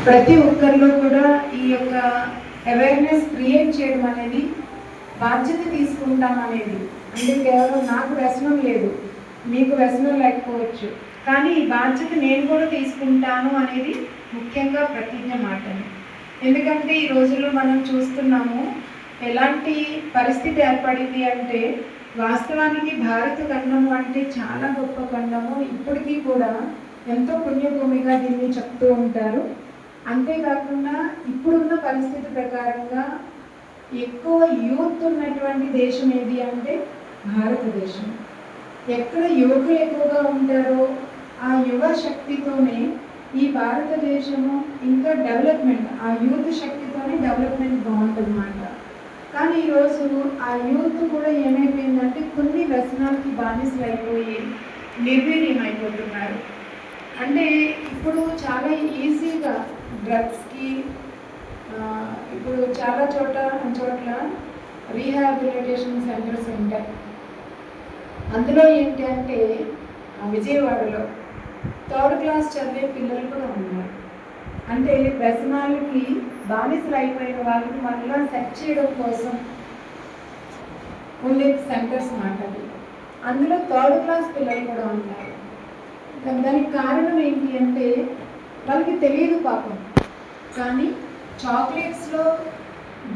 ప్రతి ఒక్కరిలో కూడా ఈ యొక్క అవేర్నెస్ క్రియేట్ చేయడం అనేది బాధ్యత తీసుకుంటాం అనేది. అంటే కేవలం నాకు వ్యసనం లేదు, మీకు వ్యసనం లేకపోవచ్చు, కానీ ఈ బాధ్యత నేను కూడా తీసుకుంటాను అనేది ముఖ్యంగా ప్రతిజ్ఞ మాటని. ఎందుకంటే ఈ రోజుల్లో మనం చూస్తున్నాము ఎలాంటి పరిస్థితి ఏర్పడింది అంటే, వాస్తవానికి భారత ఖండము అంటే చాలా గొప్ప ఖండము, ఇప్పటికీ కూడా ఎంతో పుణ్యభూమిగా దీన్ని చెప్తూ ఉంటారు. అంతేకాకుండా ఇప్పుడున్న పరిస్థితి ప్రకారంగా ఎక్కువ యూత్ ఉన్నటువంటి దేశం ఏది అంటే భారతదేశం. ఎక్కడ యువకులు ఎక్కువగా ఉంటారో ఆ యువ శక్తితోనే ఈ భారతదేశము ఇంకా డెవలప్మెంట్, ఆ యూత్ శక్తితోనే డెవలప్మెంట్ బాగుంటుందన్నమాట. కానీ ఈరోజు ఆ యూత్ కూడా ఏమైపోయిందంటే కొన్ని వ్యసనాలకి బానిసలు అయిపోయి నిర్వీర్యం అయిపోతున్నారు. అంటే ఇప్పుడు చాలా ఈజీగా డ్రగ్స్కి ఇప్పుడు చాలా చోట్ల రీహాబిలిటేషన్ సెంటర్స్ ఉంటాయి. అందులో ఏంటి అంటే విజయవాడలో 3rd క్లాస్ చదివే పిల్లలు కూడా ఉన్నారు. అంటే వ్యసనాలకి బానిసలు అయిపోయిన వాళ్ళని మళ్ళీ సెట్ చేయడం కోసం ఉండే సెంటర్స్ మాట. అందులో 3rd క్లాస్ పిల్లలు కూడా ఉన్నారు. దానికి కారణం ఏంటి అంటే వాళ్ళకి తెలియదు పాపం, కానీ చాక్లెట్స్లో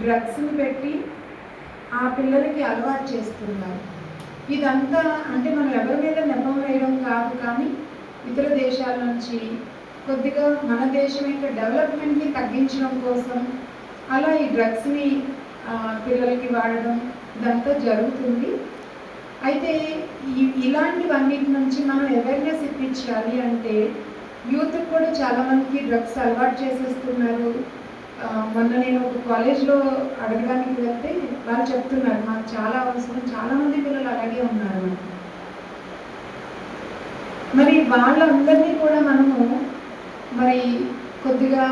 డ్రగ్స్ని పెట్టి ఆ పిల్లలకి అలవాటు చేస్తున్నారు. ఇదంతా అంటే మనం ఎవరి మీద నెపం వేయడం కాదు, కానీ ఇతర దేశాల నుంచి కొద్దిగా మన దేశం యొక్క డెవలప్మెంట్ని తగ్గించడం కోసం అలా ఈ డ్రగ్స్ని పిల్లలకి వాడడం ఇదంతా జరుగుతుంది. అయితే ఇలాంటివన్నిటి నుంచి మనం అవేర్నెస్ ఇప్పించాలి అంటే యూత్ కూడా చాలామందికి డ్రగ్స్ అలవాటు చేసేస్తున్నారు. మొన్న నేను ఒక కాలేజ్లో అడగడానికి వెళ్తే వాళ్ళు చెప్తున్నారు మాకు చాలా అవసరం, చాలామంది పిల్లలు అలాగే ఉన్నారు. మరి వాళ్ళందరినీ కూడా మనము మరి కొద్దిగా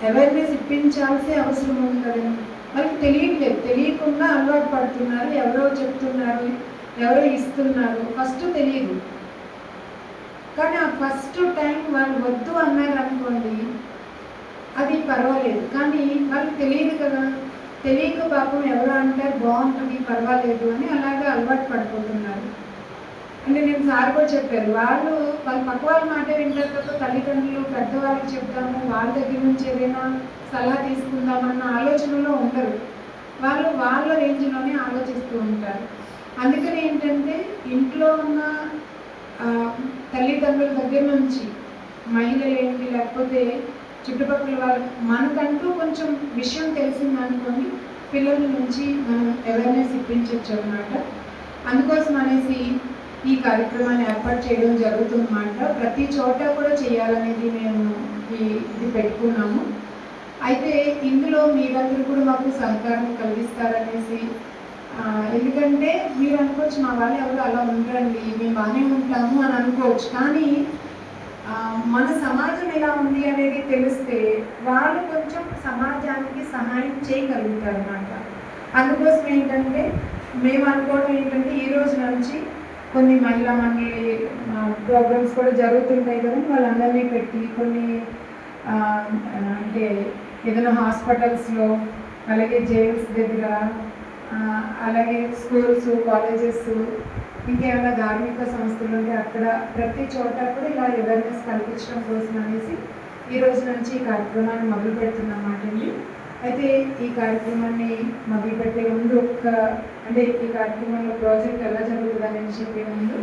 అవేర్నెస్ ఇప్పించాల్సిన అవసరం ఉంది కదండి. వాళ్ళకి తెలియట్లేదు, తెలియకుండా అలవాటు పడుతున్నారు, ఎవరో చెప్తున్నారు, ఎవరో ఇస్తున్నారు, ఫస్ట్ తెలియదు. కానీ ఆ ఫస్ట్ టైం వాళ్ళు వద్దు అన్నారు అనుకోండి, అది పర్వాలేదు, కానీ వాళ్ళకి తెలియదు కదా. తెలియక పాపం ఎవరో అంటారు బాగుంటుంది పర్వాలేదు అని అలాగే అలవాటు పడిపోతున్నారు. అంటే నేను సార్ కూడా చెప్పారు, వాళ్ళ పక్క వాళ్ళ మాట వింటారు తప్ప తల్లిదండ్రులు పెద్దవాళ్ళకి చెప్తాము, వాళ్ళ దగ్గర నుంచి ఏదైనా సలహా తీసుకుందామన్న ఆలోచనలో ఉండరు. వాళ్ళు వాళ్ళ రేంజ్లోనే ఆలోచిస్తూ ఉంటారు. అందుకని ఏంటంటే ఇంట్లో ఉన్న తల్లిదండ్రుల దగ్గర నుంచి మహిళలు ఏంటి, లేకపోతే చుట్టుపక్కల వాళ్ళు మనకంటూ కొంచెం విషయం తెలిసిందనుకోని పిల్లల నుంచి మనం అవేర్నెస్ ఇప్పించవచ్చు అన్నమాట. అందుకోసం అనేసి ఈ కార్యక్రమాన్ని ఏర్పాటు చేయడం జరుగుతుందన్నమాట. ప్రతి చోట కూడా చేయాలనేది మేము ఇది పెట్టుకున్నాము. అయితే ఇందులో మీరందరూ కూడా మాకు సహకారం కలిగిస్తారనేసి, ఎందుకంటే మీరు అనుకోవచ్చు మా వాళ్ళు ఎవరు అలా ఉండరండి, మేము బాగానే ఉంటాము అని అనుకోవచ్చు, కానీ మన సమాజం ఎలా ఉంది అనేది తెలిస్తే వాళ్ళు కొంచెం సమాజానికి సహాయం చేయగలుగుతారు అన్నమాట. అందుకోసం ఏంటంటే మేము అనుకోవడం ఏంటంటే ఈ రోజు నుంచి కొన్ని మహిళా మండలి ప్రోగ్రామ్స్ కూడా జరుగుతుంటాయి కదా, వాళ్ళందరినీ పెట్టి కొన్ని అంటే ఏదైనా హాస్పిటల్స్లో, అలాగే జైల్స్ దగ్గర, అలాగే స్కూల్స్, కాలేజెస్, ఇంకేమైనా ధార్మిక సంస్థలు ఉంటే అక్కడ ప్రతి చోట కూడా ఇలా అవేర్నెస్ కల్పించడం కోసం అనేసి ఈ రోజు నుంచి ఈ కార్యక్రమాన్ని మొదలు పెడుతున్నమాట అండి. అయితే ఈ కార్యక్రమాన్ని మొదలుపెట్టే ముందు అంటే ఈ కార్యక్రమంలో ప్రాజెక్ట్ ఎలా జరుగుతుందని చెప్పే ముందు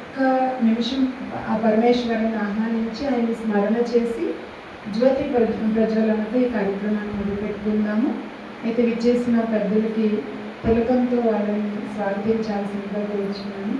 ఒక్క నిమిషం ఆ పరమేశ్వరుని ఆహ్వానించి ఆయన్ని స్మరణ చేసి జ్యోతి ప్రజ్వలనతో ఈ కార్యక్రమాన్ని మొదలుపెట్టుకుందాము. అయితే విచ్చేసిన పెద్దలకి తిలకంతో వాళ్ళని స్వాగతించాల్సిందిగా కోరుచున్నాను.